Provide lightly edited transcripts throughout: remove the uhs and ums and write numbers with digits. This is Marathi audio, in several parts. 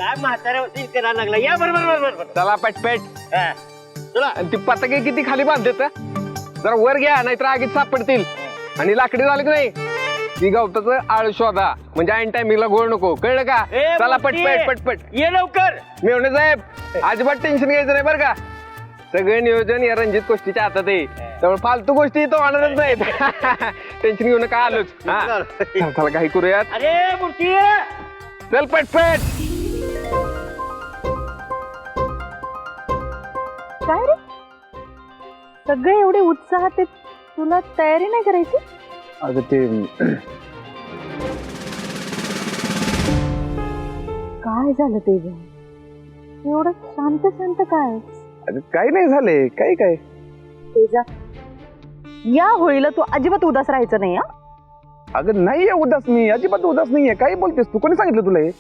काय म्हाताऱ्यावरती करायला लागला. या बरोबर. चला पटपट. चला. ती पतके किती खाली बांधत जरा वर घ्या, नाहीतर आगीत सापडतील. आणि लाकडी झालं की नाही ती गवताचं आळ शोधा, म्हणजे ऐन टायमिंगला गोळ नको, कळलं का? चला पटपट. ये लवकर. मेवणे साहेब अजिबात टेन्शन घ्यायचं नाही बरं का. सगळं नियोजन या रणजित गोष्टीच्या हातात आहे, त्यामुळे फालतू गोष्टी तो आणतच नाहीत. टेन्शन घेऊ नका, आलोच. चला काही करूयात. अरे मूर्ती चल पटपट. काय रे सगळे एवढे उत्साहात आहेत, तुला तयारी नाही करायची? अगं ते काय झालं ते एवढं शांत काय? काही नाही झाले. काय तेजा या होळीला तू अजिबात उदास राहायचं नाही. हा अगं नाही उदास, मी अजिबात उदास नाहीये. काय बोलतेस तू? कोणी सांगितलं तुला हे?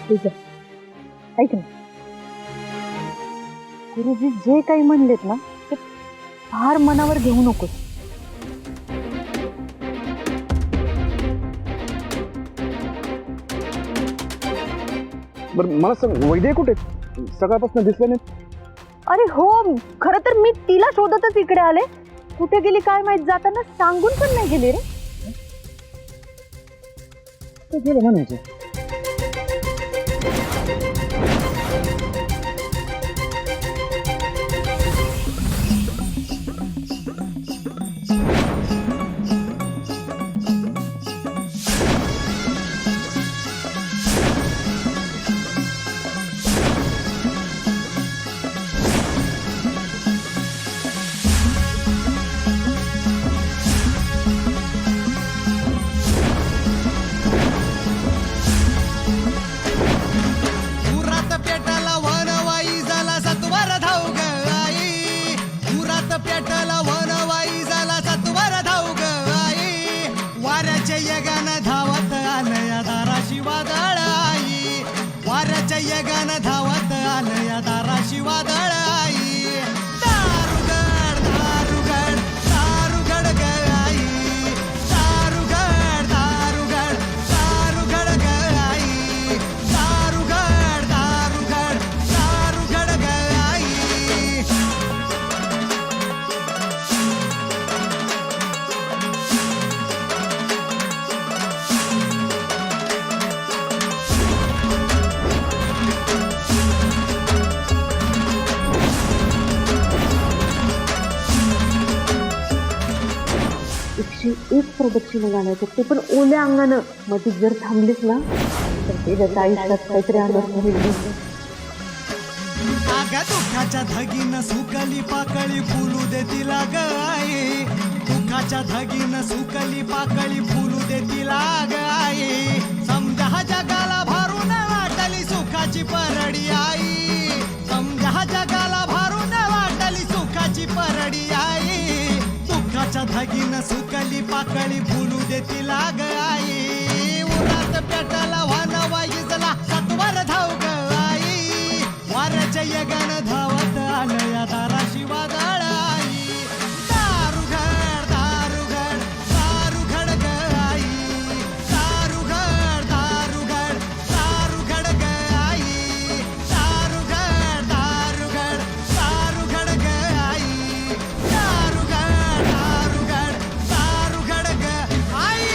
तेजा ऐक ना, गुरुजी जे काही म्हणलेत ना ते फार मनावर घेऊ नकोस. बरं मला सांग, वैद्य कुठे? सकाळपासून दिसलं नाही. अरे हो, खरं तर मी तिला शोधतच इकडे आले. कुठे गेली काय माहित, जाताना सांगून पण नाही गेली रे. गेलं म्हणायचं. एक प्रदक्षिणा घालायचं, ते पण ओल्या अंगानं. मध्ये जर थांबलीस ना तर ते त्याच्या आयुष्यात काहीतरी अनर्थ होईल. दुःखाच्या धगीनं सुकली पाकळी फुलू दे तिला ग आई. दुःखाच्या धगीनं सुकली पाकळी फुलू दे तिला ग आई. समजा जगाला भरून वाटली सुखाची परडी आई. समजा जगाला भरून वाटली सुखाची परडी आई. दुःखाच्या धगीनं सुकली पाकळी फुलू दे तिला ग आई. उन्हात पेटाला वान वाईजला सत्वर धाव ग आई. वाऱ्याच्या यगानं धावत आलं या दाराशी वादळ आई. दारुघड दारुघड दारुघड ग आई. दारुघड दारुघड दारुघड ग आई. दारुघड दारुघड दारुघड ग आई. दारुघड दारुघड दारुघड ग आई.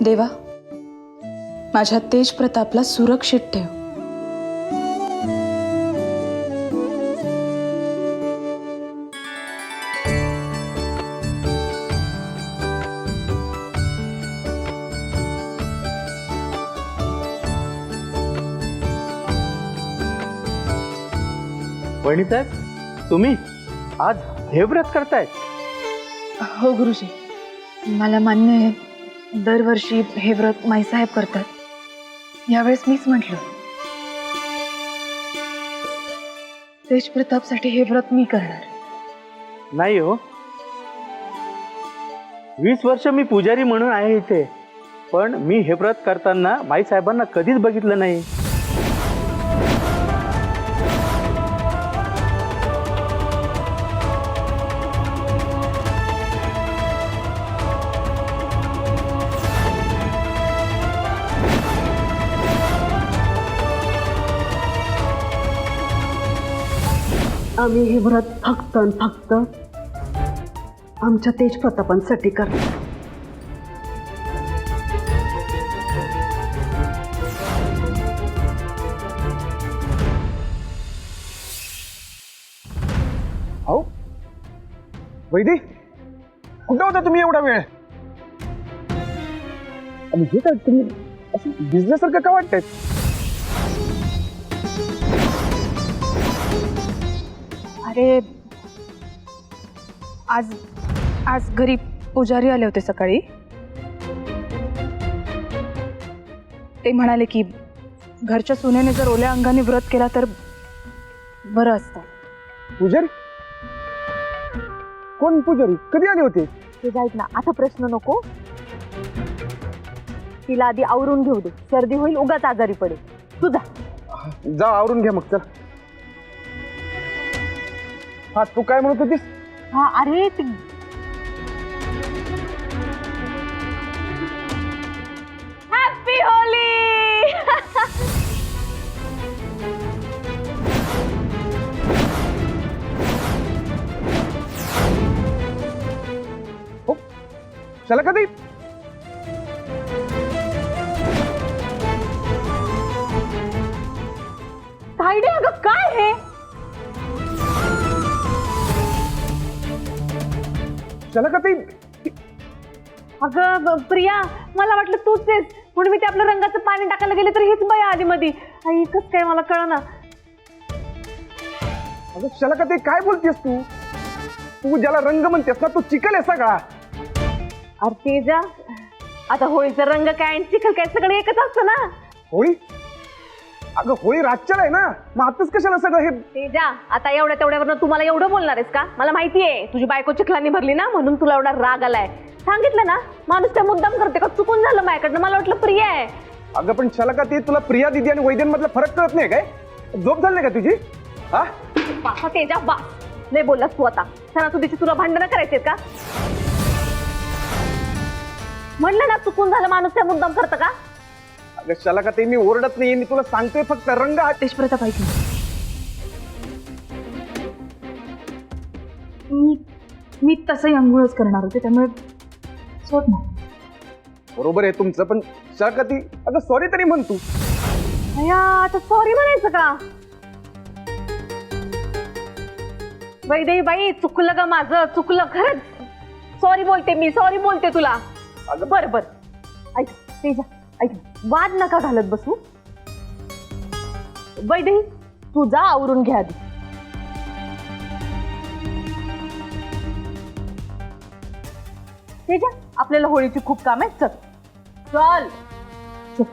देवा, माझ्या तेज प्रतापला सुरक्षित ठेव. वहिनीसाहेब, तुम्ही आज हे व्रत करताय? हो गुरुजी, मला मान्य आहे, दरवर्षी हे व्रत माईसाहेब करतात. यावेळेस मीच म्हटलं, तेज प्रतापसाठी हे व्रत मी करणार. नाही हो, 20 वर्ष मी पुजारी म्हणून आहे इथे, पण मी हे व्रत करताना माई साहेबांना कधीच बघितलं नाही. आम्ही हे व्रत फक्त आणि फक्त आमच्या तेज प्रतापांसाठी करतो. अहो वैदी, कुठं होता तुम्ही एवढा वेळ? आणि हे काय तुम्ही असं बिझनेससारखं का वाटतंय? अरे आज घरी पुजारी आले होते सकाळी. ते म्हणाले की घरच्या सुनेने जर ओल्या अंगाने व्रत केला तर बरं असतं. पुजारी? कोण पुजारी? कधी आले होते? ते जाईत ना, आता प्रश्न नको. तिला आधी आवरून घेऊ दे, सर्दी होईल, उगाच आजारी पडेल. तुझा जा आवरून घ्या मग. चल. हा, तू काय म्हणत होतीस? हा, अरे हॅपी होली. हो, चला कधी? तायडे, अगं काय हे? चला कधी? अगं प्रिया, मला वाटलं तूच आहेस म्हणून मी ते आपलं रंगाचं पाणी टाकायला गेले तर हेच बाई आधी मध्ये. आई कसं काय मला कळना. अगं चला कधी, काय बोलतेस तू? तू ज्याला रंग म्हणतेस ना, तू चिखल आहे सगळा. अरे तेजा, आता होळीचा रंग काय आणि चिखल काय सगळं एकच असतं ना. होळी? अगं होळी रातच्याला आहे ना, मग आताच कशाला सगळं हे? तेजा, आता एवढ्या तेवढ्यावरनं तू मला एवढं बोलणार आहेस का? मला माहितीये तुझी बायको चिखलांनी भरली ना, म्हणून तुला एवढा राग आलाय. सांगितलं ना, माणूस त्या मुद्दाम करते का? चुकून झालं माझ्याकडनं, मला वाटलं प्रिया आहे. अगं पण चला का ते तुला प्रिया दिदी आणि वैद्यांमधला फरक कळत नाही काय? झोप झाली नाही का तुझी? हा बासा तेजा, बा नाही बोललास तू. आता सणासुदीची तुला भांडणं करायचे का? म्हणलं ना, चुकून झालं, माणूस त्या मुद्दाम करतं का? अगं चला का ते मी ओरडत नाही, मी तुला सांगतोय फक्त रंग हा. तेज प्रताप ऐक ना, मी तसंही आंघोळच करणार होते, त्यामुळे सोड ना. बरोबर आहे तुमचं, पण चला का ती अगं सॉरी तरी म्हण तू. अय्या, आता सॉरी म्हणायचं का? वैदेही बाई, चुकलं का माझं? चुकलं खरंच. सॉरी बोलते मी, सॉरी बोलते तुला. अगं बर बर, ऐक तेजा, ऐक, वाद नका घालत बसू. वैदेही, तू जा आवरून घ्या आधी. तेजा, आपल्याला होळीची खूप काम आहेत. चल चल चल.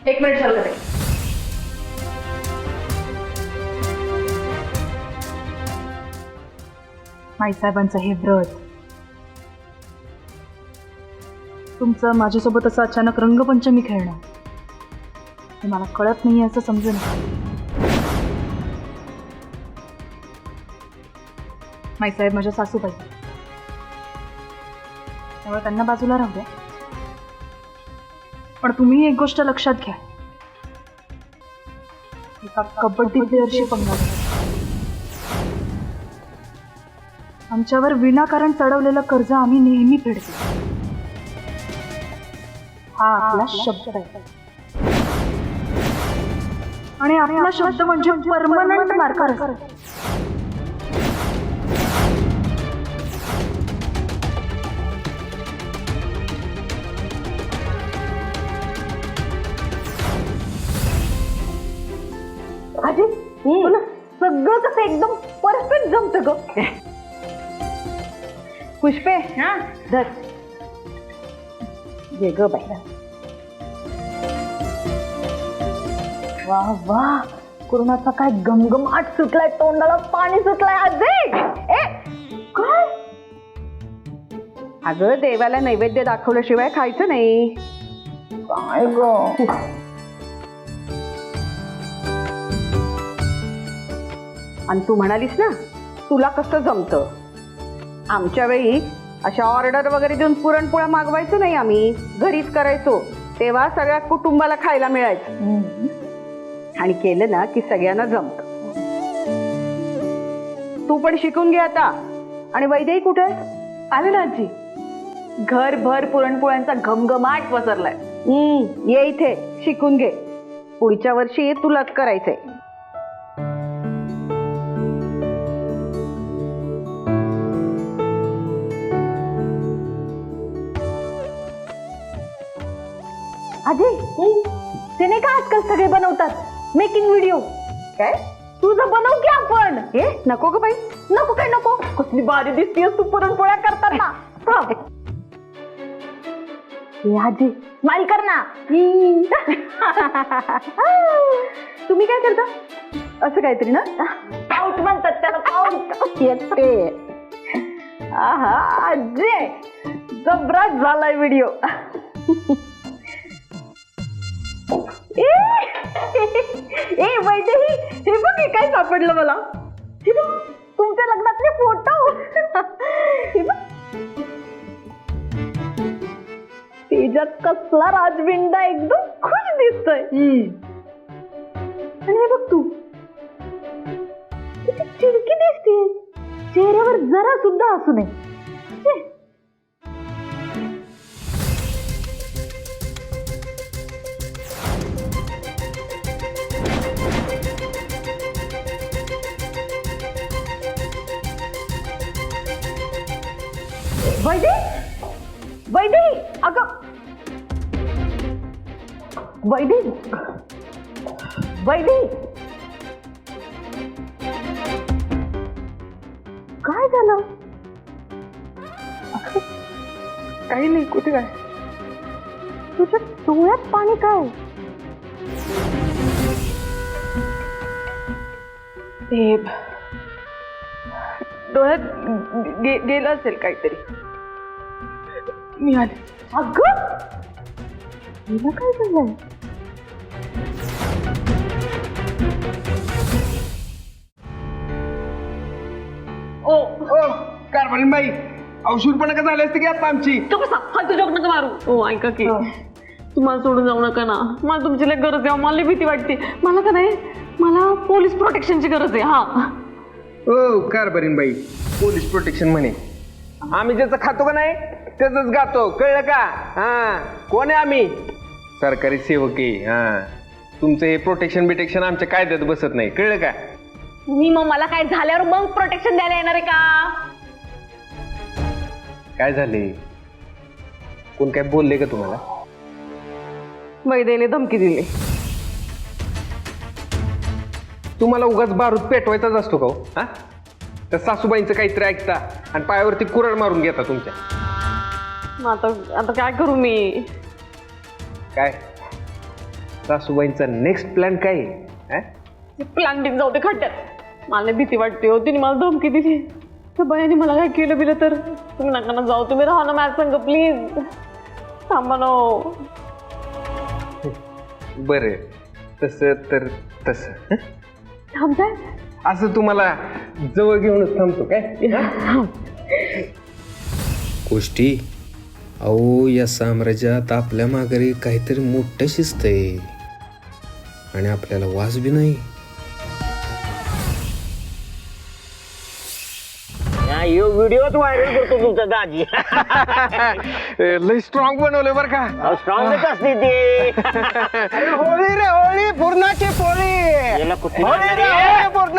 एक मिनिट चालू दे. माईसाहेबांचं हे व्रत, तुमचं माझ्यासोबत असं अचानक रंगपंचमी खेळणं, हे मला कळत नाहीये असं समजू नका. माईसाहेब माझ्या सासूबाई, त्यामुळे त्यांना बाजूला राहू द्या. पण तुम्ही एक गोष्ट लक्षात घ्या, एका कबड्डी प्लेअरशी पंगा घ्या. आमच्यावर विनाकारण चढवलेलं कर्ज आम्ही नेहमी फेडतो. हा आपला शब्द आहे आणि आपला शब्द म्हणजे परमनंट मार्कर असतो. आजी तुला सगळं कसं एकदम परफेक्ट जमतं ग. पुष्पे धर ये ग बाई. वा वा कोरोनाचा काय गमगमाट सुटलाय, तोंडाला पाणी सुटलाय आजी. काय अगं देवाला नैवेद्य दाखवल्याशिवाय खायचं नाही. काय ग आणि तू म्हणालीस ना तुला कसं जमतं. आमच्या वेळी अशा ऑर्डर वगैरे देऊन पुरणपोळ्या मागवायचो नाही, आम्ही घरीच करायचो. तेव्हा सगळ्या कुटुंबाला खायला मिळायचं. आणि केलं ना की सगळ्यांना जमतं. तू पण शिकून घे आता. आणि वैद्यही कुठे आले ना आजी. घरभर पुरणपोळ्यांचा घमघमाट पसरलाय. ये इथे शिकून घे. पुढच्या वर्षी तुलाच करायचंय. आजी ते नाही का आजकाल सगळे बनवतात मेकिंग व्हिडिओ. काय तुझं बनवू की आपण. हे नको ग बाई नको. काय नको. कसली भारी दिसतीयस तू पुरणपोळ्या करताना. आजी स्माइल कर ना. तुम्ही काय करता असं काहीतरी ना. पाऊट म्हणतात त्याला. पाऊट येते. आहा आजी जबराच झालाय व्हिडिओ. ए वैदेही हे बघ हे काय सापडलं मला. हे बघ तुमच्या लग्नातले फोटो. हे बघ तेजात कसला राजविंडा एकदम खुश दिसतोय. आणि हे बघ तू किती चिडकी दिसते. चेहऱ्यावर जरा सुद्धा हसू नये. वैदे वैदे अगं वैदे वैदे काय झालं. काही नाही. कुठे काय तुझ्या डोळ्यात पाणी काय. ते डोळ्यात गेलं असेल काहीतरी. मी आले. अगं हिला काय झालंय. ओ कारभारी बाई औषधपणा का झाले असते की आता आमची. तू कसा फालतू जोक नका मारू. हो ऐका की तुम्हाला सोडून जाऊ नका ना. मला तुमची लय गरज आहे. मला लय भीती वाटते. मला का नाही मला पोलीस प्रोटेक्शनची गरज आहे. हा ओ कारभारीन बाई पोलीस प्रोटेक्शन म्हणे. आम्ही ज्याचं खातो का नाही त्याच गातो. कळलं का. हा कोण आहे आम्ही. सरकारी सेवक आहे. हा तुमचं हे प्रोटेक्शन बिटेक्शन आमच्या कायद्यात बसत नाही. कळलं का. मी मग मला काय झाल्यावर मग प्रोटेक्शन द्यायला येणार आहे का. काय झाले. कोण काय बोलले का तुम्हाला. वैद्यने धमकी दिली. तुम्हाला उगाच बारूद पेटवायचाच असतो का हो. हा तर सासूबाईंचं काहीतरी ऐकता आणि पायावरती कुऱ्हाड मारून घेता तुमच्या. मग आता काय करू मी. काय सासूबाईंचा नेक्स्ट प्लॅन काय आहे. प्लांटिंग जाऊ दे खड्ड्यात. मला भीती वाटते हो. तिने मला धमकी दिली. त्या बायाने मला काय केलं बिलं तर. तुम्ही नका ना जाऊ. तुम्ही राहा ना माझ्या संग प्लीज. थांबा ना. बरं तसं तर तसं. थांबताय असं तुम्हाला जवळ घेऊनच थांबतो काय. गोष्टी अहो या साम्राज्यात आपल्या माघारी काहीतरी मोठं शिस्त आहे आणि आपल्याला वास बी नाही. व्हिडिओच व्हायरल करतो तुमचा दाजी. लय स्ट्रॉंग बनवलंय बरं का. स्ट्रॉंगच असते ते. होळी रे होळी, पूर्णाची पोळी. याला कुठे होळी रे होळी, पूर्ण.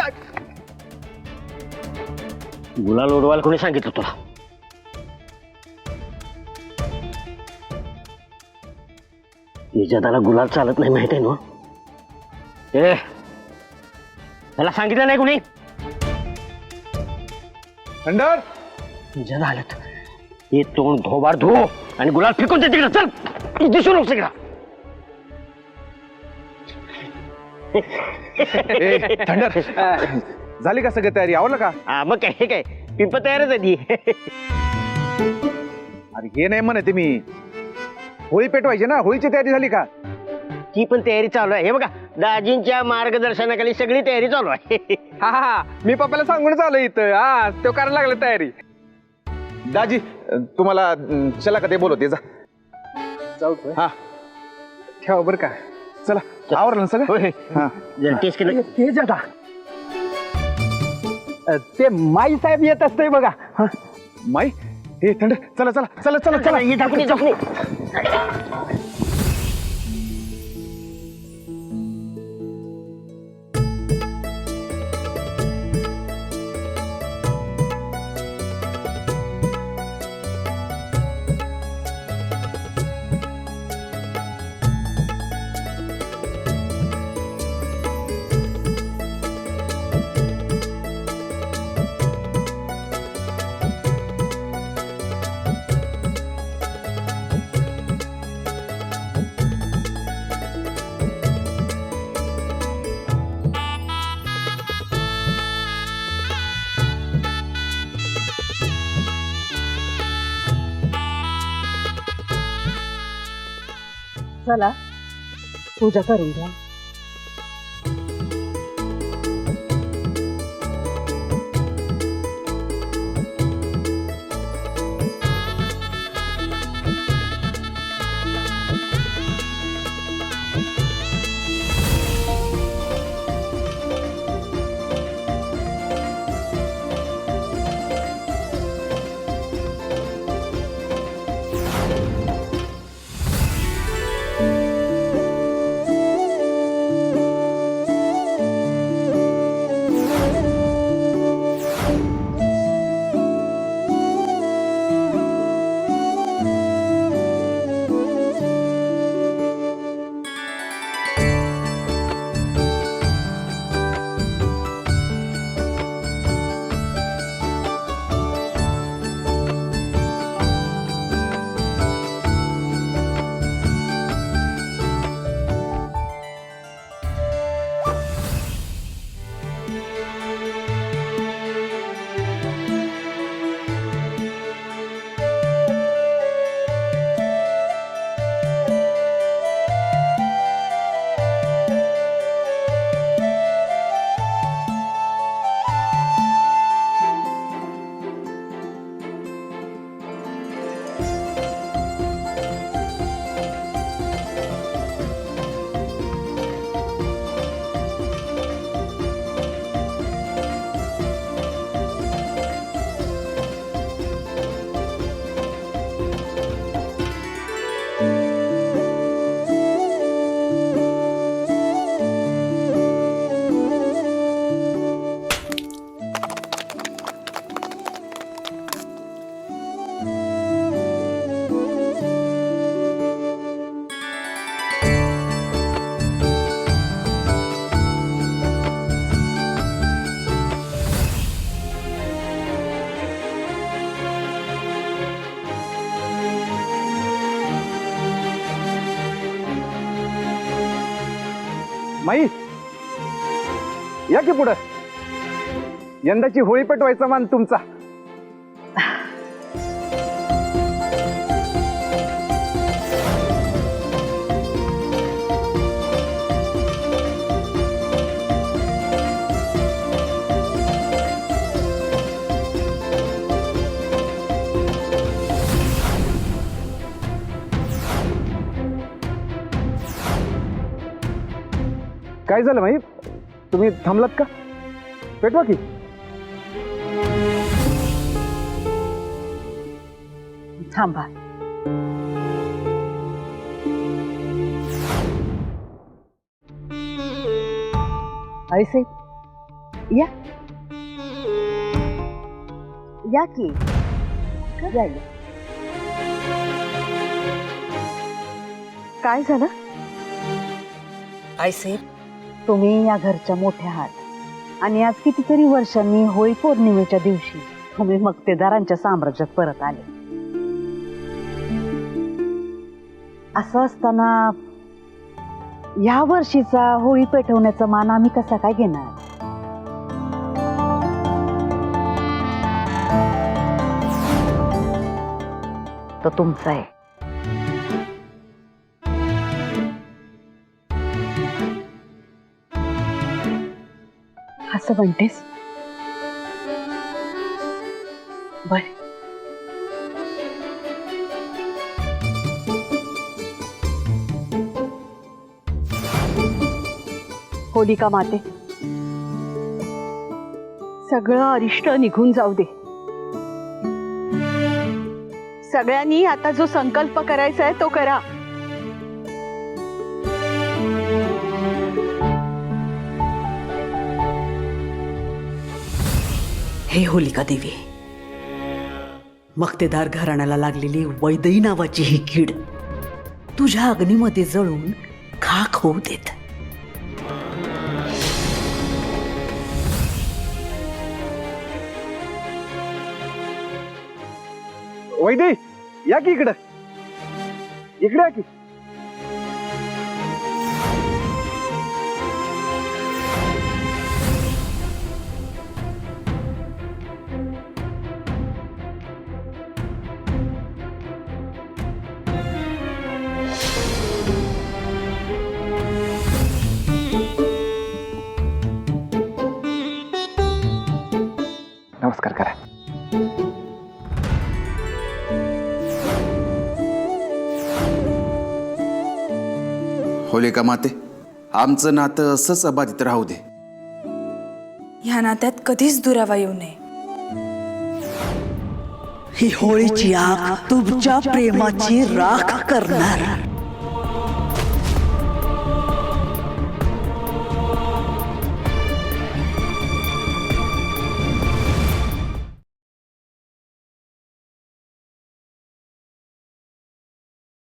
गुलाल उडवायला कोणी सांगितलं तुला? त्याला गुलाल चालत नाही माहित आहे ना. त्याला सांगितलं नाही कोणी. थंडर तुझ्या झालं हे तोंड धोबार धो आणि गुलाल फेकून दे तिकडे. चल दिसू नको तिकडं. थंडर झाली का सगळी तयारी? आवडलं का? हा मग काय हे काय पिंप तयारच आहे ती. अरे हे नाही म्हणते मी, होळी पेटवायची ना, होळीची तयारी झाली का? ती पण तयारी चालू आहे. हे बघा दाजींच्या मार्गदर्शनाखाली सगळी तयारी चालू आहे. हा हा, मी पप्पाला सांगूनच आलो इथं. हा, तो करायला लागला तयारी. दाजी तुम्हाला चला का ते बोलवते, जा जाऊ. हा ठेवा बरं का. चला आवरलं ना सगळं? हा जरा टेस्ट केलं. ते जाता ते माई साहेब येत असते बघा. माई हे थंड, चला चला चला चला चला. हे दाखवून दाखवून. चला पूजा करून घ्या. माई या की पुढं. यंदाची होळी पेटवायचा मान तुमचा. काय झालं माई, तुम्ही थांबलात का? पेटवा की. थांबा. ऐसे या या की या या. काय झालं? आईसाहेब, तुम्ही या घरच्या मोठ्या आहात आणि आज कितीतरी वर्षांनी होळी पौर्णिमेच्या दिवशी तुम्ही मक्तेदारांच्या साम्राज्यात परत आले. असं असताना या वर्षीचा होळी पेटवण्याचा मान आम्ही कसा काय घेणार? तो तुमचा आहे. असं म्हणतेस? बर. होलिका माते, सगळं अरिष्ट निघून जाऊ दे. सगळ्यांनी आता जो संकल्प करायचा आहे तो करा. हे होलिका देवी, मक्तेदार घराण्याला लागलेली वैदई नावाची ही कीड तुझ्या अग्नीमध्ये जळून खाक होऊ देत. वैदे, या की इकडं, इकडे या की. नमस्कार करा. होलिका माते, आमचं नातं असंच अबाधित राहू दे. ह्या नात्यात कधीच दुरावा येऊ नये. ही होळीची आग तुमच्या प्रेमाची राख करणार.